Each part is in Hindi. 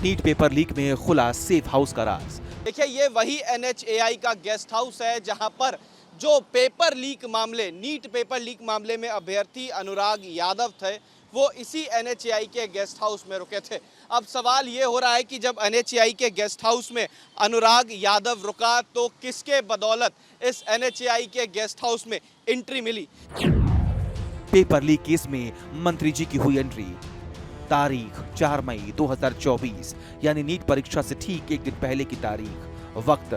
नीट पेपर लीक में खुला सेफ हाउस का राज। देखिए, ये वही NHAI का गेस्ट हाउस है जहां पर जो पेपर लीक मामले, नीट पेपर लीक मामले में अभ्यर्थी अनुराग यादव थे, वो इसी NHAI के गेस्ट हाउस में रुके थे। अब सवाल ये हो रहा है कि जब NHAI के गेस्ट हाउस में अनुराग यादव रुका तो किसके बदौलत इस NHAI के गेस्ट हाउस में एंट्री मिली। पेपर लीक केस में मंत्री जी की हुई एंट्री। तारीख 4 मई 2024, यानी नीट परीक्षा से ठीक एक दिन पहले की तारीख। वक्त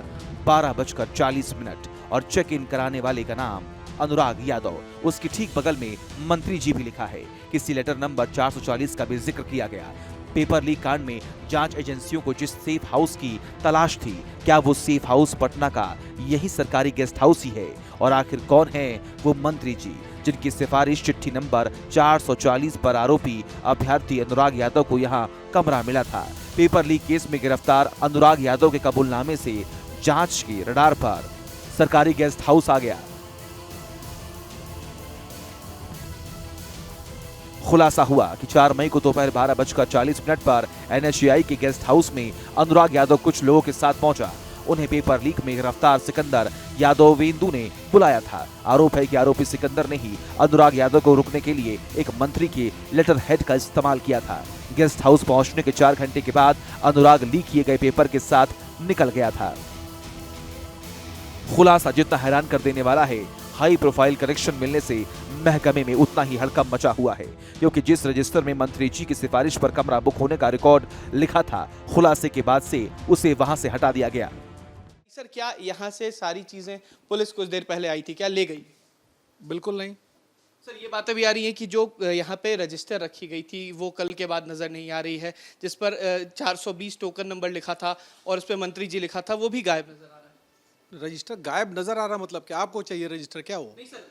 12:40 और चेक इन कराने वाले का नाम अनुराग यादव। उसके ठीक बगल में मंत्री जी भी लिखा है। किसी लेटर नंबर 440 का भी जिक्र किया गया। पेपर लीक कांड में जांच एजेंसियों को जिस सेफ हाउस की तलाश थी, क्या वो सेफ हाउस पटना का यही सरकारी गेस्ट हाउस ही है? और आखिर कौन है वो मंत्री जी जिनकी सिफारिश चिट्ठी नंबर 440 पर आरोपी अभ्यर्थी अनुराग यादव को यहां कमरा मिला था? पेपर लीक केस में गिरफ्तार अनुराग यादव के कबूलनामे से जांच के रडार पर सरकारी गेस्ट हाउस आ गया। खुलासा हुआ कि 4 मई को दोपहर 12:40 पर NHAI के गेस्ट हाउस में अनुराग यादव कुछ लोगों के साथ पहुंचा। उन्हें पेपर लीक में गिरफ्तार सिकंदर यादवेंदु ने बुलाया था। आरोप है कि आरोपी सिकंदर ने ही अनुराग यादव को रुकने के लिए एक मंत्री के लेटर हेड का इस्तेमाल किया था। गेस्ट हाउस पहुंचने के 4 घंटे के बाद अनुराग लीक किए गए पेपर के साथ निकल गया था। खुलासा जितना हैरान कर देने वाला है, हाई प्रोफाइल कनेक्शन मिलने से महकमे में उतना ही हड़कंप मचा हुआ है, क्योंकि जिस रजिस्टर में मंत्री जी की सिफारिश पर कमरा बुक होने का रिकॉर्ड लिखा था, खुलासे के बाद से उसे वहां से हटा दिया गया। सर, क्या यहाँ से सारी चीजें पुलिस कुछ देर पहले आई थी, क्या ले गई? बिल्कुल नहीं सर, ये बातें भी आ रही हैं कि जो यहाँ पे रजिस्टर रखी गई थी वो कल के बाद नजर नहीं आ रही है, जिस पर 420 टोकन नंबर लिखा था और उस पर मंत्री जी लिखा था, वो भी गायब नजर आ रहा है। रजिस्टर गायब नजर आ रहा, मतलब क्या आपको चाहिए रजिस्टर? क्या हो? नहीं सर,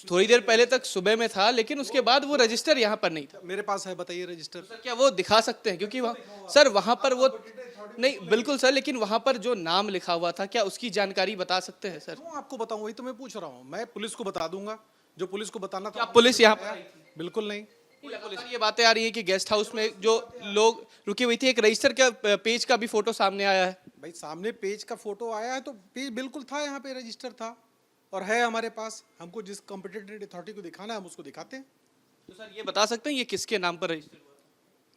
थोड़ी देर पहले तक सुबह में था, लेकिन उसके बाद वो रजिस्टर यहाँ पर नहीं था। मेरे पास है, बताइए रजिस्टर। सर, क्या वो दिखा सकते हैं? क्योंकि वहाँ सर वहाँ पर वो नहीं, बिल्कुल सर, लेकिन वहाँ पर जो नाम लिखा हुआ था, क्या उसकी जानकारी बता सकते हैं सर? क्यों आपको बताऊं? वही तो मैं पूछ रहा हूँ। मैं पुलिस को बता दूंगा जो पुलिस को बताना था। क्या पुलिस यहाँ पर आई थी? बिल्कुल नहीं। पुलिस, ये बातें आ रही है कि गेस्ट हाउस में जो लोग रुकी हुई थी, एक रजिस्टर का पेज का भी फोटो सामने आया है। भाई, सामने पेज का फोटो आया है तो पेज बिल्कुल था, यहाँ पे रजिस्टर था और है हमारे पास। हमको जिस कॉम्पिटेंट अथॉरिटी को दिखाना है हम उसको दिखाते हैं। तो सर, ये बता सकते हैं ये किसके नाम पर रजिस्टर हुआ था?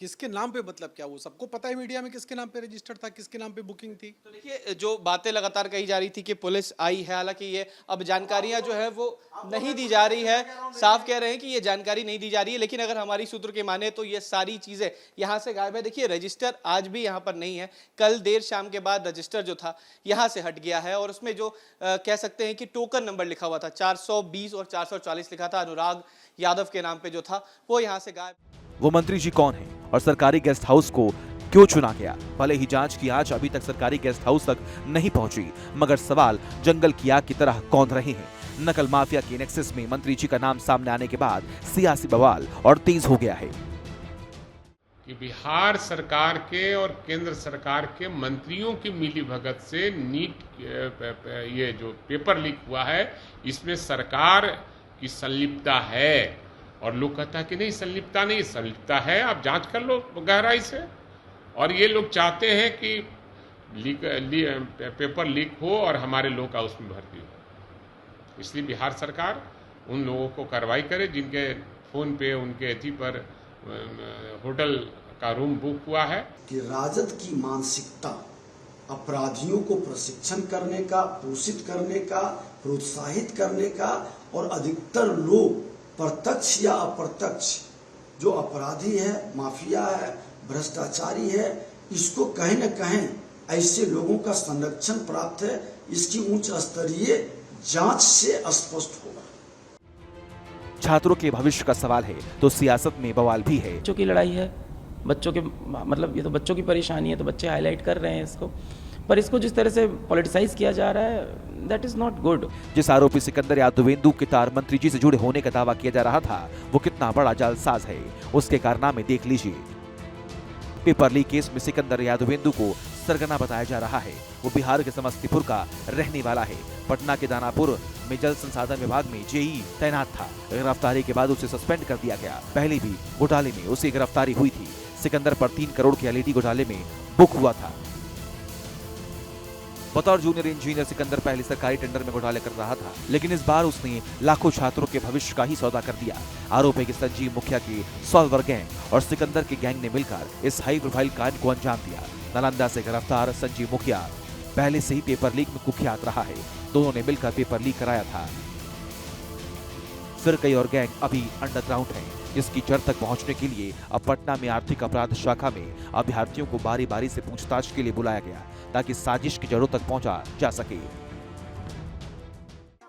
किसके नाम पे मतलब क्या? वो सबको पता है मीडिया में किसके नाम पे रजिस्टर था, किसके नाम पे बुकिंग थी। तो देखिए, जो बातें लगातार कही जा रही थी कि पुलिस आई है, हालांकि ये अब जानकारियां जो है वो नहीं दी जा रही है। साफ कह रहे हैं कि ये जानकारी नहीं दी जा रही है, लेकिन अगर हमारी सूत्र के माने तो ये सारी चीजें यहाँ से गायब है। देखिए, रजिस्टर आज भी यहाँ पर नहीं है। कल देर शाम के बाद रजिस्टर जो था यहाँ से हट गया है और उसमें जो कह सकते हैं कि टोकन नंबर लिखा हुआ था 420 और 440 लिखा था अनुराग यादव के नाम पे जो था, वो यहाँ से गायब। वो मंत्री जी कौन है और सरकारी गेस्ट हाउस को क्यों चुना गया? भले ही जांच की आंच अभी तक सरकारी गेस्ट हाउस तक नहीं पहुंची, मगर सवाल जंगल की आग की तरह कौंध रहे हैं। नकल माफिया के नेक्सस में मंत्री जी का नाम सामने आने के बाद सियासी बवाल और तेज हो गया है कि बिहार सरकार के और केंद्र सरकार के मंत्रियों की मिलीभगत से नीट ये जो पेपर लीक हुआ है, इसमें सरकार की संलिप्तता है। और लोग कहता है कि नहीं, संलिप्तता नहीं, संलिप्तता है, आप जांच कर लो गहराई से। और ये लोग चाहते हैं कि पेपर लीक हो और हमारे लोग का उसमें भर्ती हो। इसलिए बिहार सरकार उन लोगों को कार्रवाई करे जिनके फ़ोन पे, उनके अथी पर होटल का रूम बुक हुआ है। कि राजद की मानसिकता अपराधियों को प्रशिक्षण करने का, पोषित करने का, प्रोत्साहित करने का, और अधिकतर लोग प्रत्यक्ष या अप्रत्यक्ष जो अपराधी है, माफिया है, भ्रष्टाचारी है, इसको कहीं न कहीं ऐसे लोगों का संरक्षण प्राप्त है। इसकी उच्च स्तरीय जांच से स्पष्ट होगा। छात्रों के भविष्य का सवाल है तो सियासत में बवाल भी है। बच्चों की लड़ाई है, बच्चों के मतलब ये तो बच्चों की परेशानी है, तो बच्चे हाईलाइट कर रहे हैं इसको, पर इसको जिस तरह से पॉलिटिसाइज किया जा रहा है, दैट इज नॉट गुड। जिस आरोपी सिकंदर यादवेंदु के तार मंत्री जी से जुड़े होने का दावा किया जा रहा था, वो कितना बड़ा जालसाज है, उसके कारनामे देख लीजिए। पेपर लीक केस में सिकंदर यादवेंदु को सरगना बताया जा रहा है। वो बिहार के समस्तीपुर का रहने वाला है। पटना के दानापुर में जल संसाधन विभाग में जेई तैनात था। गिरफ्तारी के बाद उसे सस्पेंड कर दिया गया। पहले भी घोटाले में उसे गिरफ्तारी हुई थी। सिकंदर पर 3 करोड़ के एलईडी घोटाले में बुक हुआ था। बतौर जूनियर इंजीनियर सिकंदर पहले सरकारी टेंडर में घोटाले कर रहा था, लेकिन इस बार उसने लाखों छात्रों के भविष्य का ही सौदा कर दिया। आरोप है कि संजीव मुखिया की सॉल्वर गैंग और सिकंदर के गैंग ने मिलकर इस हाई प्रोफाइल कांड को अंजाम दिया। नालंदा से गिरफ्तार संजीव मुखिया पहले से ही पेपर लीक में कुख्यात रहा है। दोनों ने मिलकर पेपर लीक कराया था। फिर कई और गैंग अभी अंडरग्राउंड है, जिसकी जड़ तक पहुंचने के लिए अब पटना में आर्थिक अपराध शाखा में अभ्यर्थियों को बारी बारी से पूछताछ के लिए बुलाया गया, ताकि साजिश की जड़ों तक पहुंचा जा सके।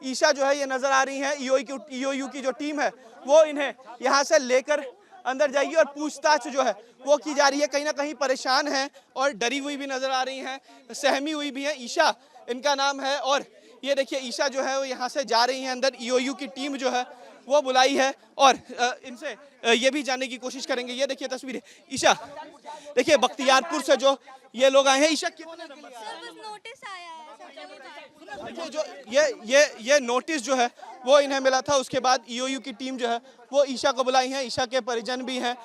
ईशा जो है ये नजर आ रही है, ईओयू की जो टीम है वो इन्हें यहाँ से लेकर अंदर जाएगी और पूछताछ जो है वो की जा रही है। कहीं ना कहीं परेशान है और डरी हुई भी नजर आ रही हैं, सहमी हुई भी है। ईशा इनका नाम है और ये देखिए ईशा जो है वो यहाँ से जा रही है अंदर। ईओयू की टीम जो है वो बुलाई है और इनसे ये भी जानने की कोशिश करेंगे। ये देखिए तस्वीरें ईशा, देखिए बख्तियारपुर से जो ये लोग आए हैं। ईशा कितने नोटिस आया है, देखिए जो ये नोटिस जो है वो इन्हें मिला था। उसके बाद ईओयू की टीम जो है वो ईशा को बुलाई है। ईशा के परिजन भी हैं।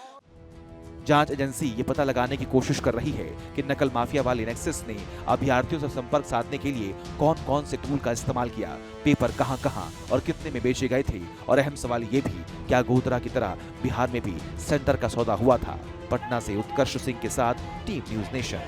जांच एजेंसी ये पता लगाने की कोशिश कर रही है कि नकल माफिया वाले नेक्सस ने अभ्यर्थियों से संपर्क साधने के लिए कौन कौन से टूल का इस्तेमाल किया, पेपर कहां कहां और कितने में बेचे गए थे, और अहम सवाल ये भी, क्या गोधरा की तरह बिहार में भी सेंटर का सौदा हुआ था। पटना से उत्कर्ष सिंह के साथ टीम न्यूज नेशन।